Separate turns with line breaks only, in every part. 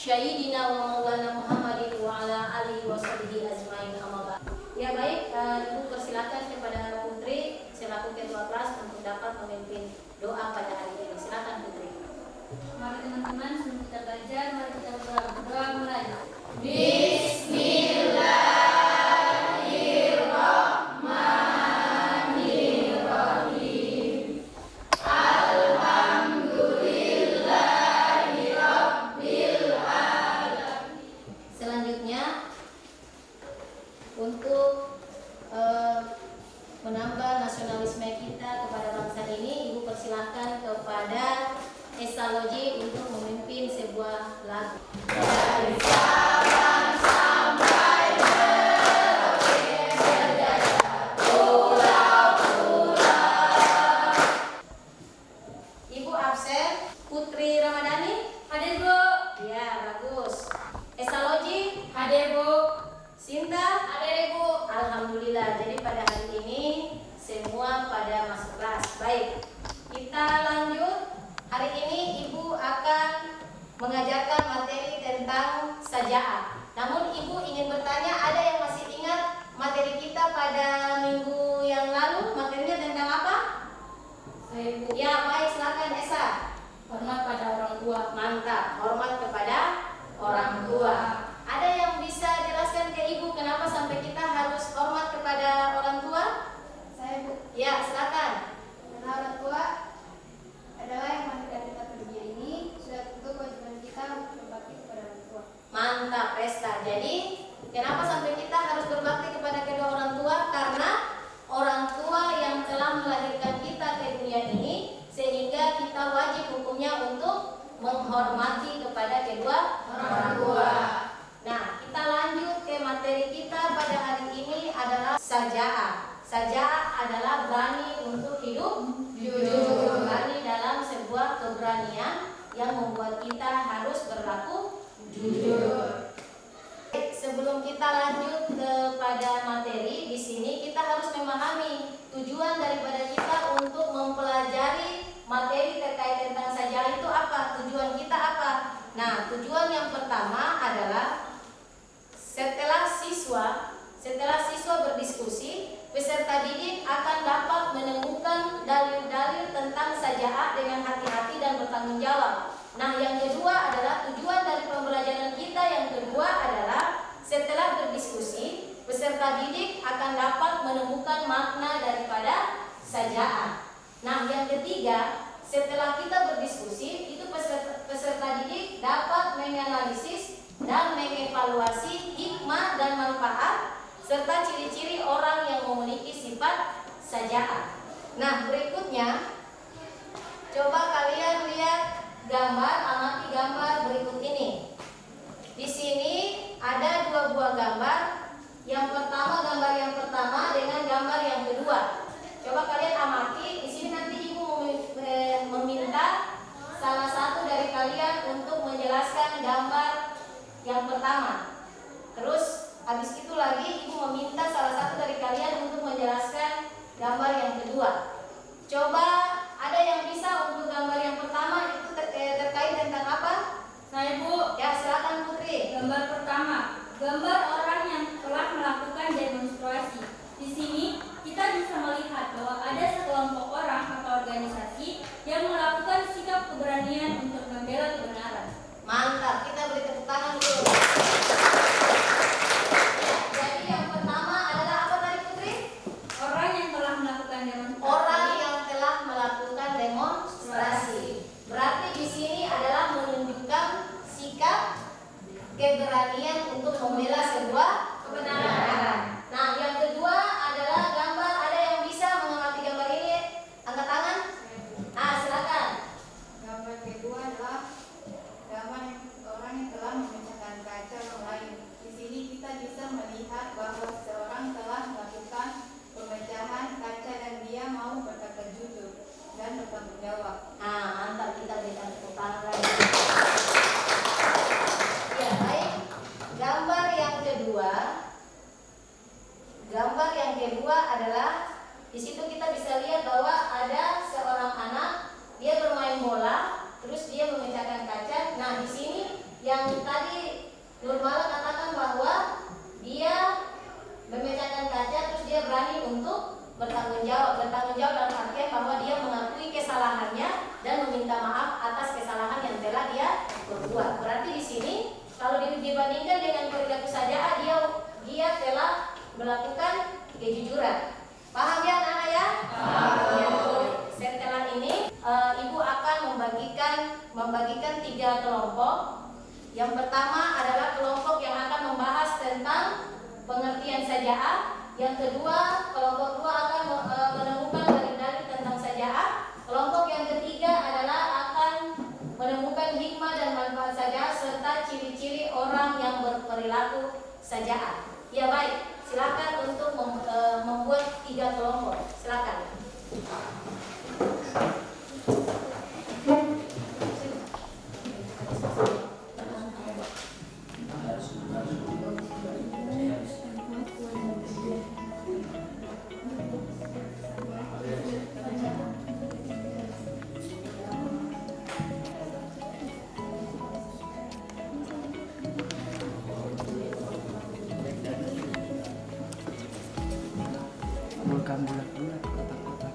Sayyidina wa maulana Muhammadin wa ala alihi wa sahbihi ajmain amma ba'd. Ya baik, Ibu persilakan kepada Putri selaku ketua kelas untuk dapat memimpin doa pada hari ini. Silakan Putri.
Mari teman-teman, sebelum kita belajar, mari kita berdoa mulai. Bismillahirrahmanirrahim. Alhamdulillahirabbil alamin.
Selanjutnya untuk menambah nasionalisme kita kepada bangsa ini, Ibu persilahkan kepada Esa Loji untuk memimpin sebuah lagu. Dari Sabang sampai Merauke berjajah pulau-pulau. Ibu absen. Putri Ramadhani
Hadir, Bu.
ya bagus. Esa Loji
Hadir, Bu.
Sinta
Hadir, Bu.
alhamdulillah. Jadi pada hari ini semua pada masuk kelas. Baik, kita lanjut. Hari ini Ibu akan mengajarkan materi tentang saja'ah. Namun Ibu ingin bertanya, ada yang masih ingat materi kita pada minggu yang lalu? Materinya tentang apa?
Saya, Bu.
Ya baik, silakan Esa.
Hormat pada orang tua.
Mantap, hormat kepada orang tua. Ada yang bisa jelaskan ke Ibu kenapa sampai kita harus hormat kepada orang tua?
Saya, Bu.
Ya, silakan.
Karena orang tua adalah yang melahirkan kita pada dunia ini, sudah tentu kewajiban kita untuk berbakti kepada orang tua.
Mantap, Resta. Jadi, kenapa sampai kita harus berbakti kepada kedua orang tua? Karena orang tua yang telah melahirkan kita ke dunia ini, sehingga kita wajib hukumnya untuk menghormati kepada kedua orang tua. Nah, kita lanjut ke materi kita pada hari ini adalah saja'ah. Saja'ah adalah berani untuk hidup jujur. Berani dalam sebuah keberanian yang membuat kita harus berlaku jujur. Sebelum kita lanjut kepada materi, di sini kita harus memahami tujuan daripada kita untuk mempelajari materi terkait tentang saja'ah itu apa? Tujuan kita apa? Nah, tujuan yang pertama adalah setelah siswa berdiskusi, peserta didik akan dapat menemukan dalil-dalil tentang saja'ah dengan hati-hati dan bertanggung jawab. Nah, yang kedua adalah tujuan dari pembelajaran kita yang kedua adalah setelah berdiskusi, peserta didik akan dapat menemukan makna daripada saja'ah. Nah, yang ketiga, setelah kita berdiskusi, itu peserta didik dapat menganalisis dan mengevaluasi hikmah dan manfaat serta ciri-ciri orang yang memiliki sifat saja'ah. Nah, berikutnya coba kalian lihat gambar, amati gambar berikut ini. Di sini ada dua buah gambar. Gambar yang pertama dengan gambar yang kedua. Coba kalian amati. Di sini nanti Ibu meminta salah satu dari kalian untuk menjelaskan gambar yang pertama. Terus habis itu lagi Ibu meminta salah satu dari kalian untuk menjelaskan gambar yang kedua. Coba ada yang bisa untuk gambar yang pertama itu terkait tentang apa?
Saya, Bu.
Ya, silakan Putri.
Gambar pertama, gambar orang yang telah melakukan demonstrasi. Di sini kita bisa melihat bahwa ada sekelompok orang atau organisasi yang melakukan sikap keberanian untuk membela kebenaran.
Mantap, kita beri tepuk tangan dulu. Ya, jadi yang pertama adalah apa tadi Putri?
Orang yang telah melakukan demonstrasi.
Orang yang telah melakukan demonstrasi. Berarti di sini adalah menunjukkan sikap keberanian untuk membela sebuah kebenaran. Nah, yang kedua adalah gambar. Ada yang bisa mengamati gambar ini? Angkat tangan. Nah, silakan.
Gambar kedua adalah gambar orang yang telah memecahkan kaca orang lain. Di sini kita bisa melihat bahwa seseorang telah melakukan pemecahan kaca dan dia mau berkata jujur dan bertanggung jawab.
Nah, mantap, kita berikan tepuk tangan lagi. Ya, baik. Gambar yang kedua adalah di situ kita bisa lihat bahwa ada seorang anak, dia bermain bola, terus dia memecahkan kaca. Nah, di sini yang tadi untuk bertanggung jawab. Bertanggung jawab dalam artian bahwa dia mengakui kesalahannya dan meminta maaf atas kesalahan yang telah dia berbuat. Berarti di sini kalau dibandingkan dengan perilaku saja'ah, dia telah melakukan kejujuran. Paham ya anak-anak ya? Ya. Setelah ini ibu akan membagikan 3 kelompok. Yang pertama adalah kelompok yang akan membahas tentang pengertian saja'ah. Yang kedua, kelompok 2 akan menemukan dalil-dalil tentang saja'ah. Kelompok yang ketiga adalah akan menemukan hikmah dan manfaat saja'ah serta ciri-ciri orang yang berperilaku saja'ah. Ya baik, silakan untuk membuat 3 kelompok. Silakan.
Bukan bulat-bulat, kotak-kotak.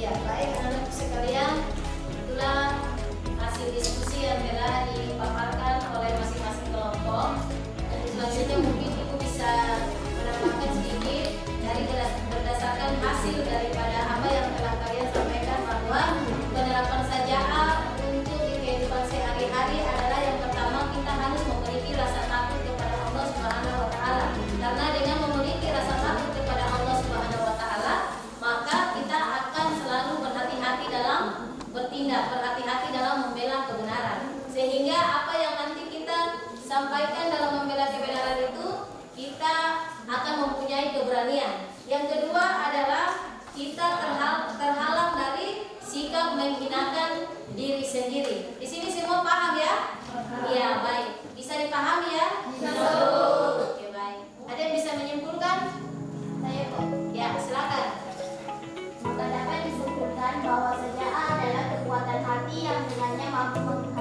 Ya, baik anak-anak sekalian, itulah hasil diskusi yang telah dipaparkan oleh masing-masing kelompok. Dan selanjutnya mungkin Ibu bisa menambahkan sedikit dari berdasarkan hasil daripada apa yang telah kalian sampaikan, bahwa penerapan sajaa untuk di kehidupan sehari-hari adalah yang pertama, kita harus memiliki rasa takut kepada Allah Subhanahu wa taala. Karena dengan memiliki rasa takut kepada Allah Subhanahu wa taala, maka kita akan selalu berhati-hati dalam bertindak, berhati-hati dalam membela kebenaran. Sehingga apa yang nanti kita sampaikan dalam membela kebenaran itu, kita akan mempunyai keberanian. Yang kedua adalah kita terhalang dari sikap menghinakan diri sendiri. Di sini semua paham ya? Iya, baik. Bisa dipahami ya? Oke, baik. Ada yang bisa menyimpulkan?
Saya kok.
Ya, silakan.
Maka dapat disimpulkan bahwa sajaa adalah kekuatan hati yang dengannya mampu